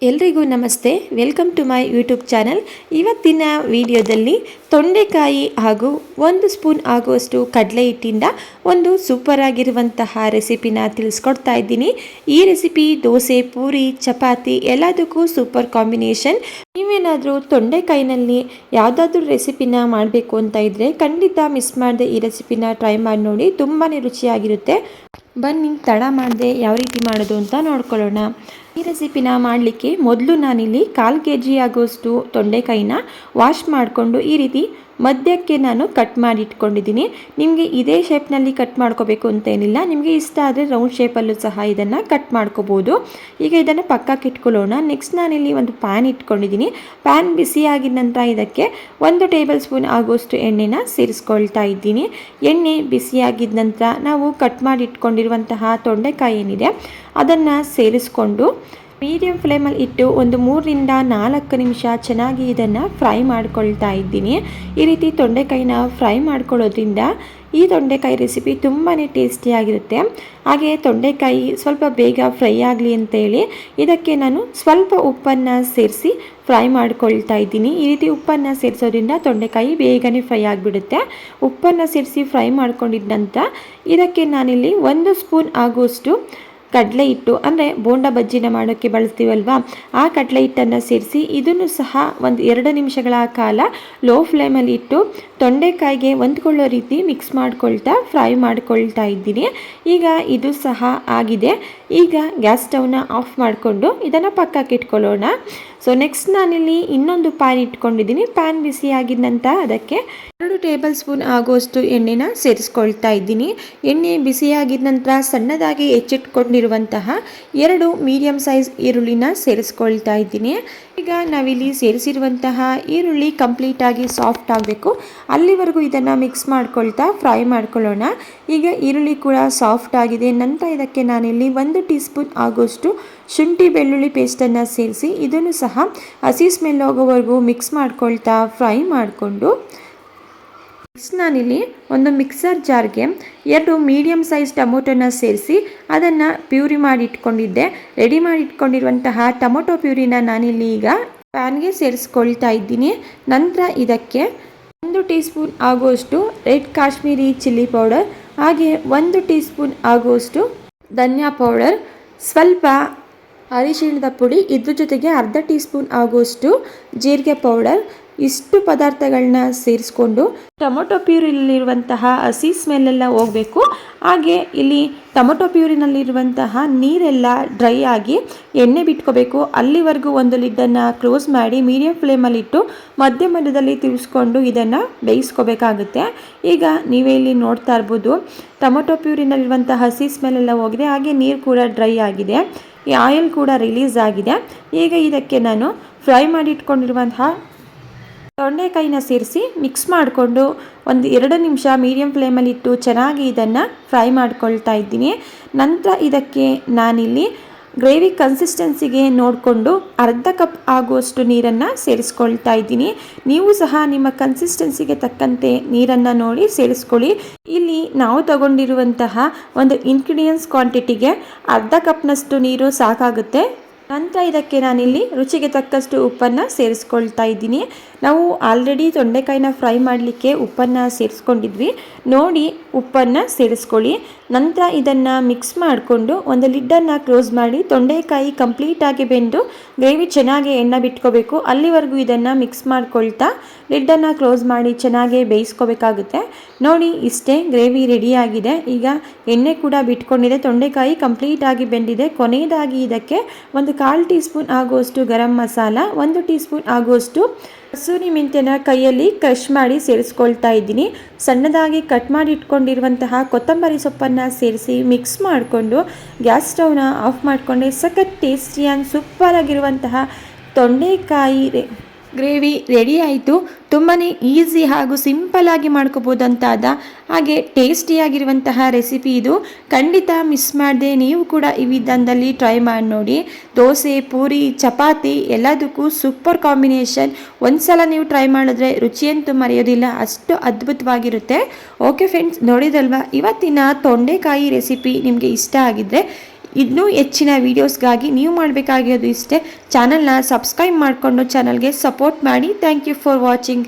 ಎಲ್ರಿಗೂ ನಮಸ್ತೆ. Welcome to my YouTube channel. ಇವತ್ತಿನ ವಿಡಿಯೋದಲ್ಲಿ ತೊಂಡೆಕಾಯಿ ಹಾಗೂ 1 ಸ್ಪೂನ್ ಆಗುವಷ್ಟು ಕಡಲೆ ಹಿಟ್ಟಿಂದ ಒಂದು ಸೂಪರ್ ಆಗಿರುವಂತಹ ರೆಸಿಪಿನ ತಿಳಿಸ್ಕೊಡ್ತಾ ಇದ್ದೀನಿ. ಈ ರೆಸಿಪಿ ದೋಸೆ, ಪೂರಿ, ಚಪಾತಿ ಎಲ್ಲದಕ್ಕೂ ಸೂಪರ್ ಕಾಂಬಿನೇಷನ್. ನೀವೇನಾದರೂ ತೊಂಡೆಕಾಯಿನಲ್ಲಿ ಯಾವುದಾದ್ರೂ ರೆಸಿಪಿನ ಮಾಡಬೇಕು ಅಂತ ಇದ್ದರೆ ಖಂಡಿತ ಮಿಸ್ ಮಾಡದೆ ಈ ರೆಸಿಪಿನ ಟ್ರೈ ಮಾಡಿ ನೋಡಿ. ತುಂಬಾ ರುಚಿಯಾಗಿರುತ್ತೆ. ಬನ್ನಿ ತಡ ಮಾಡದೆ ಯಾವ ರೀತಿ ಮಾಡೋದು ಅಂತ ನೋಡ್ಕೊಳ್ಳೋಣ. ಈ ರೆಸಿಪಿನ ಮಾಡಲಿಕ್ಕೆ ಮೊದಲು ನಾನಿಲ್ಲಿ 1/4 kg ಆಗುವಷ್ಟು ತೊಂಡೆಕಾಯಿನ ವಾಶ್ ಮಾಡಿಕೊಂಡು ಈ ರೀತಿ ಮಧ್ಯಕ್ಕೆ ನಾನು ಕಟ್ ಮಾಡಿ ಇಟ್ಕೊಂಡಿದ್ದೀನಿ. ನಿಮಗೆ ಇದೇ ಶೇಪ್ನಲ್ಲಿ ಕಟ್ ಮಾಡ್ಕೋಬೇಕು ಅಂತ ಏನಿಲ್ಲ, ನಿಮಗೆ ಇಷ್ಟ ಆದರೆ ರೌಂಡ್ ಶೇಪಲ್ಲೂ ಸಹ ಇದನ್ನು ಕಟ್ ಮಾಡ್ಕೋಬೋದು. ಈಗ ಇದನ್ನು ಪಕ್ಕಕ್ಕೆ ಇಟ್ಕೊಳ್ಳೋಣ. ನೆಕ್ಸ್ಟ್ ನಾನಿಲ್ಲಿ ಒಂದು ಪ್ಯಾನ್ ಇಟ್ಕೊಂಡಿದ್ದೀನಿ. ಪ್ಯಾನ್ ಬಿಸಿಯಾಗಿದ ನಂತರ ಇದಕ್ಕೆ 1 ಟೇಬಲ್ ಸ್ಪೂನ್ ಆಗುವಷ್ಟು ಎಣ್ಣೆನ ಸೇರಿಸ್ಕೊಳ್ತಾ ಇದ್ದೀನಿ. ಎಣ್ಣೆ ಬಿಸಿಯಾಗಿದ ನಂತರ ನಾವು ಕಟ್ ಮಾಡಿ ಇಟ್ಕೊಂಡಿರುವಂತಹ ತೊಂಡೆಕಾಯಿ ಏನಿದೆ ಅದನ್ನು ಸೇರಿಸ್ಕೊಂಡು ಮೀಡಿಯಂ ಫ್ಲೇಮಲ್ಲಿ ಇಟ್ಟು ಒಂದು 3 ರಿಂದ 4 ನಿಮಿಷ ಚೆನ್ನಾಗಿ ಇದನ್ನು ಫ್ರೈ ಮಾಡ್ಕೊಳ್ತಾ ಇದ್ದೀನಿ. ಈ ರೀತಿ ತೊಂಡೆಕಾಯಿನ ಫ್ರೈ ಮಾಡ್ಕೊಳ್ಳೋದ್ರಿಂದ ಈ ತೊಂಡೆಕಾಯಿ ರೆಸಿಪಿ ತುಂಬಾ ಟೇಸ್ಟಿಯಾಗಿರುತ್ತೆ. ಹಾಗೆ ತೊಂಡೆಕಾಯಿ ಸ್ವಲ್ಪ ಬೇಗ ಫ್ರೈ ಆಗಲಿ ಅಂತೇಳಿ ಇದಕ್ಕೆ ನಾನು ಸ್ವಲ್ಪ ಉಪ್ಪನ್ನು ಸೇರಿಸಿ ಫ್ರೈ ಮಾಡ್ಕೊಳ್ತಾ ಇದ್ದೀನಿ. ಈ ರೀತಿ ಉಪ್ಪನ್ನು ಸೇರಿಸೋದ್ರಿಂದ ತೊಂಡೆಕಾಯಿ ಬೇಗನೆ ಫ್ರೈ ಆಗಿಬಿಡುತ್ತೆ. ಉಪ್ಪನ್ನು ಸೇರಿಸಿ ಫ್ರೈ ಮಾಡ್ಕೊಂಡಿದ್ದ ನಂತರ ಇದಕ್ಕೆ ನಾನಿಲ್ಲಿ 1 ಸ್ಪೂನ್ ಆಗುವಷ್ಟು ಕಡಲೆ ಹಿಟ್ಟು, ಅಂದರೆ ಬೋಂಡ ಬಜ್ಜಿನ ಮಾಡೋಕ್ಕೆ ಬಳಸ್ತೀವಲ್ವ, ಆ ಕಡಲೆ ಹಿಟ್ಟನ್ನು ಸೇರಿಸಿ ಇದನ್ನು ಸಹ ಒಂದು 2 ನಿಮಿಷಗಳ ಕಾಲ ಲೋ ಫ್ಲೇಮಲ್ಲಿ ಇಟ್ಟು ತೊಂಡೆಕಾಯಿಗೆ ಹೊಂದ್ಕೊಳ್ಳೋ ರೀತಿ ಮಿಕ್ಸ್ ಮಾಡ್ಕೊಳ್ತಾ ಫ್ರೈ ಮಾಡ್ಕೊಳ್ತಾ ಇದ್ದೀನಿ. ಈಗ ಇದು ಸಹ ಆಗಿದೆ. ಈಗ ಗ್ಯಾಸ್ ಸ್ಟವ್ನ ಆಫ್ ಮಾಡಿಕೊಂಡು ಇದನ್ನು ಪಕ್ಕಕ್ಕೆ ಇಟ್ಕೊಳ್ಳೋಣ. ಸೊ ನೆಕ್ಸ್ಟ್ ನಾನಿಲ್ಲಿ ಇನ್ನೊಂದು ಪ್ಯಾನ್ ಇಟ್ಕೊಂಡಿದ್ದೀನಿ. ಪ್ಯಾನ್ ಬಿಸಿ ಆಗಿದ ನಂತರ ಅದಕ್ಕೆ 2 ಟೇಬಲ್ ಸ್ಪೂನ್ ಆಗುವಷ್ಟು ಎಣ್ಣೆನ ಸೇರಿಸ್ಕೊಳ್ತಾ ಇದ್ದೀನಿ. ಎಣ್ಣೆ ಬಿಸಿಯಾಗಿದ ನಂತರ ಸಣ್ಣದಾಗಿ ಹೆಚ್ಚಿಟ್ಕೊಂಡಿರುವಂತಹ 2 ಮೀಡಿಯಂ ಸೈಜ್ ಈರುಳ್ಳಿನ ಸೇರಿಸ್ಕೊಳ್ತಾ ಇದ್ದೀನಿ. ಈಗ ನಾವಿಲ್ಲಿ ಸೇರಿಸಿರುವಂತಹ ಈರುಳ್ಳಿ ಕಂಪ್ಲೀಟಾಗಿ ಸಾಫ್ಟ್ ಆಗಬೇಕು, ಅಲ್ಲಿವರೆಗೂ ಇದನ್ನು ಮಿಕ್ಸ್ ಮಾಡ್ಕೊಳ್ತಾ ಫ್ರೈ ಮಾಡ್ಕೊಳ್ಳೋಣ. ಈಗ ಈರುಳ್ಳಿ ಕೂಡ ಸಾಫ್ಟ್ ಆಗಿದೆ. ನಂತರ ಇದಕ್ಕೆ ನಾನಿಲ್ಲಿ 1 ಟೀ ಸ್ಪೂನ್ ಆಗುವಷ್ಟು ಶುಂಠಿ ಬೆಳ್ಳುಳ್ಳಿ ಪೇಸ್ಟನ್ನು ಸೇರಿಸಿ ಇದನ್ನು ಸಹ ಹಸಿ ಸ್ಮೆಲ್ ಹೋಗೋವರೆಗೂ ಮಿಕ್ಸ್ ಮಾಡ್ಕೊಳ್ತಾ ಫ್ರೈ ಮಾಡಿಕೊಂಡು ನೆಕ್ಸ್ಟ್ ನಾನಿಲ್ಲಿ ಒಂದು ಮಿಕ್ಸರ್ ಜಾರ್ಗೆ 2 ಮೀಡಿಯಂ ಸೈಜ್ ಟೊಮೊಟೊನ ಸೇರಿಸಿ ಅದನ್ನು ಪ್ಯೂರಿ ಮಾಡಿ ಇಟ್ಕೊಂಡಿದ್ದೆ. ರೆಡಿ ಮಾಡಿ ಇಟ್ಕೊಂಡಿರುವಂತಹ ಟೊಮೊಟೊ ಪ್ಯೂರಿನ ನಾನಿಲ್ಲಿ ಈಗ ಪ್ಯಾನ್ಗೆ ಸೇರಿಸ್ಕೊಳ್ತಾ ಇದ್ದೀನಿ. ನಂತರ ಇದಕ್ಕೆ 1 ಟೀ ಸ್ಪೂನ್ ಆಗುವಷ್ಟು ರೆಡ್ ಕಾಶ್ಮೀರಿ ಚಿಲ್ಲಿ ಪೌಡರ್, ಹಾಗೆ 1 ಟೀ ಸ್ಪೂನ್ ಆಗುವಷ್ಟು ಧನಿಯಾ ಪೌಡರ್, ಸ್ವಲ್ಪ ಅರಿಶಿಣದ ಪುಡಿ, ಇದ್ರ ಜೊತೆಗೆ ಅರ್ಧ ಟೀ ಸ್ಪೂನ್ ಆಗುವಷ್ಟು ಜೀರಿಗೆ ಪೌಡರ್, ಇಷ್ಟು ಪದಾರ್ಥಗಳನ್ನ ಸೇರಿಸ್ಕೊಂಡು ಟೊಮೊಟೊ ಪ್ಯೂರಿನಲ್ಲಿರುವಂತಹ ಹಸಿ ಸ್ಮೆಲ್ಲೆಲ್ಲ ಹೋಗಬೇಕು. ಹಾಗೆ ಇಲ್ಲಿ ಟೊಮೊಟೊ ಪ್ಯೂರಿನಲ್ಲಿರುವಂತಹ ನೀರೆಲ್ಲ ಡ್ರೈ ಆಗಿ ಎಣ್ಣೆ ಬಿಟ್ಕೋಬೇಕು. ಅಲ್ಲಿವರೆಗೂ ಒಂದು ಲಿಡ್ಡನ್ನು ಕ್ಲೋಸ್ ಮಾಡಿ ಮೀಡಿಯಂ ಫ್ಲೇಮಲ್ಲಿಟ್ಟು ಮಧ್ಯ ಮಧ್ಯದಲ್ಲಿ ತಿರ್ಸ್ಕೊಂಡು ಇದನ್ನು ಬೇಯಿಸ್ಕೋಬೇಕಾಗುತ್ತೆ. ಈಗ ನೀವೇ ಇಲ್ಲಿ ನೋಡ್ತಾ ಇರ್ಬೋದು, ಟೊಮೊಟೊ ಪ್ಯೂರಿನಲ್ಲಿರುವಂಥ ಹಸಿ ಸ್ಮೆಲ್ಲೆಲ್ಲ ಹೋಗಿದೆ, ಹಾಗೆ ನೀರು ಕೂಡ ಡ್ರೈ ಆಗಿದೆ, ಈ ಆಯಿಲ್ ಕೂಡ ರಿಲೀಸ್ ಆಗಿದೆ. ಈಗ ಇದಕ್ಕೆ ನಾನು ಫ್ರೈ ಮಾಡಿ ಇಟ್ಕೊಂಡಿರುವಂತಹ ತೊಂಡೆಕಾಯಿನ ಸೇರಿಸಿ ಮಿಕ್ಸ್ ಮಾಡಿಕೊಂಡು ಒಂದು 2 ನಿಮಿಷ ಮೀಡಿಯಂ ಫ್ಲೇಮಲ್ಲಿ ಇಟ್ಟು ಚೆನ್ನಾಗಿ ಇದನ್ನು ಫ್ರೈ ಮಾಡ್ಕೊಳ್ತಾ ಇದ್ದೀನಿ. ನಂತರ ಇದಕ್ಕೆ ನಾನಿಲ್ಲಿ ಗ್ರೇವಿ ಕನ್ಸಿಸ್ಟೆನ್ಸಿಗೆ ನೋಡಿಕೊಂಡು ಅರ್ಧ ಕಪ್ ಆಗುವಷ್ಟು ನೀರನ್ನು ಸೇರಿಸ್ಕೊಳ್ತಾ ಇದ್ದೀನಿ. ನೀವು ಸಹ ನಿಮ್ಮ ಕನ್ಸಿಸ್ಟೆನ್ಸಿಗೆ ತಕ್ಕಂತೆ ನೀರನ್ನು ನೋಡಿ ಸೇರಿಸ್ಕೊಳ್ಳಿ. ಇಲ್ಲಿ ನಾವು ತಗೊಂಡಿರುವಂತಹ ಒಂದು ಇಂಗ್ರೀಡಿಯೆಂಟ್ಸ್ ಕ್ವಾಂಟಿಟಿಗೆ ಅರ್ಧ ಕಪ್ನಷ್ಟು ನೀರು ಸಾಕಾಗುತ್ತೆ. ನಂತರ ಇದಕ್ಕೆ ನಾನಿಲ್ಲಿ ರುಚಿಗೆ ತಕ್ಕಷ್ಟು ಉಪ್ಪನ್ನು ಸೇರಿಸ್ಕೊಳ್ತಾ ಇದ್ದೀನಿ. ನಾವು ಆಲ್ರೆಡಿ ತೊಂಡೆಕಾಯಿನ ಫ್ರೈ ಮಾಡಲಿಕ್ಕೆ ಉಪ್ಪನ್ನು ಸೇರಿಸ್ಕೊಂಡಿದ್ವಿ, ನೋಡಿ ಉಪ್ಪನ್ನು ಸೇರಿಸ್ಕೊಳ್ಳಿ. ನಂತರ ಇದನ್ನು ಮಿಕ್ಸ್ ಮಾಡಿಕೊಂಡು ಒಂದು ಲಿಡ್ಡನ್ನು ಕ್ಲೋಸ್ ಮಾಡಿ ತೊಂಡೆಕಾಯಿ ಕಂಪ್ಲೀಟಾಗಿ ಬೆಂದು ಗ್ರೇವಿ ಚೆನ್ನಾಗಿ ಎಣ್ಣೆ ಬಿಟ್ಕೋಬೇಕು. ಅಲ್ಲಿವರೆಗೂ ಇದನ್ನು ಮಿಕ್ಸ್ ಮಾಡ್ಕೊಳ್ತಾ ಲಿಡ್ಡನ್ನು ಕ್ಲೋಸ್ ಮಾಡಿ ಚೆನ್ನಾಗಿ ಬೇಯಿಸ್ಕೋಬೇಕಾಗುತ್ತೆ. ನೋಡಿ ಇಷ್ಟೇ, ಗ್ರೇವಿ ರೆಡಿಯಾಗಿದೆ. ಈಗ ಎಣ್ಣೆ ಕೂಡ ಬಿಟ್ಕೊಂಡಿದೆ, ತೊಂಡೆಕಾಯಿ ಕಂಪ್ಲೀಟಾಗಿ ಬೆಂದಿದೆ. ಕೊನೆಯದಾಗಿ ಇದಕ್ಕೆ ಒಂದು 1/4 ಟೀ ಸ್ಪೂನ್ ಆಗುವಷ್ಟು ಗರಂ ಮಸಾಲ, 1 ಟೀ ಸ್ಪೂನ್ ಆಗುವಷ್ಟು ಕಸೂರಿ ಮೆಂತ್ಯನ ಕೈಯಲ್ಲಿ ಕ್ರಷ್ ಮಾಡಿ ಸೇರಿಸ್ಕೊಳ್ತಾ ಇದ್ದೀನಿ. ಸಣ್ಣದಾಗಿ ಕಟ್ ಮಾಡಿ ಇಟ್ಕೊಂಡಿರುವಂತಹ ಕೊತ್ತಂಬರಿ ಸೊಪ್ಪನ್ನು ಸೇರಿಸಿ ಮಿಕ್ಸ್ ಮಾಡಿಕೊಂಡು ಗ್ಯಾಸ್ ಸ್ಟವ್ನ ಆಫ್ ಮಾಡಿಕೊಂಡೆ ಸಖತ್ ಟೇಸ್ಟಿ ಆ್ಯಂಡ್ ಸೂಪರ್ ಆಗಿರುವಂತಹ ತೊಂಡೆಕಾಯಿ ಗ್ರೇವಿ ರೆಡಿ ಆಯಿತು. ತುಂಬಾ ಈಸಿ ಹಾಗೂ ಸಿಂಪಲ್ಲಾಗಿ ಮಾಡ್ಕೋಬೋದಂತಾದ ಹಾಗೆ ಟೇಸ್ಟಿಯಾಗಿರುವಂತಹ ರೆಸಿಪಿ ಇದು. ಖಂಡಿತ ಮಿಸ್ ಮಾಡದೆ ನೀವು ಕೂಡ ಈ ವಿಧಾನದಲ್ಲಿ ಟ್ರೈ ಮಾಡಿ ನೋಡಿ. ದೋಸೆ, ಪೂರಿ, ಚಪಾತಿ ಎಲ್ಲದಕ್ಕೂ ಸೂಪರ್ ಕಾಂಬಿನೇಷನ್. ಒಂದು ಸಲ ನೀವು ಟ್ರೈ ಮಾಡಿದ್ರೆ ರುಚಿಯಂತೂ ಮರೆಯೋದಿಲ್ಲ, ಅಷ್ಟು ಅದ್ಭುತವಾಗಿರುತ್ತೆ. ಓಕೆ ಫ್ರೆಂಡ್ಸ್, ನೋಡಿದಲ್ವಾ ಇವತ್ತಿನ ತೊಂಡೆಕಾಯಿ ರೆಸಿಪಿ ನಿಮಗೆ ಇಷ್ಟ ಆಗಿದ್ದರೆ ಇನ್ನೂ ಹೆಚ್ಚಿನ ವೀಡಿಯೋಸ್ಗಾಗಿ ನೀವು ಮಾಡಬೇಕಾಗಿರೋದು ಇಷ್ಟೇ, ಚಾನಲ್ನ ಸಬ್ಸ್ಕ್ರೈಬ್ ಮಾಡಿಕೊಂಡು ಚಾನಲ್ಗೆ ಸಪೋರ್ಟ್ ಮಾಡಿ. Thank you for watching.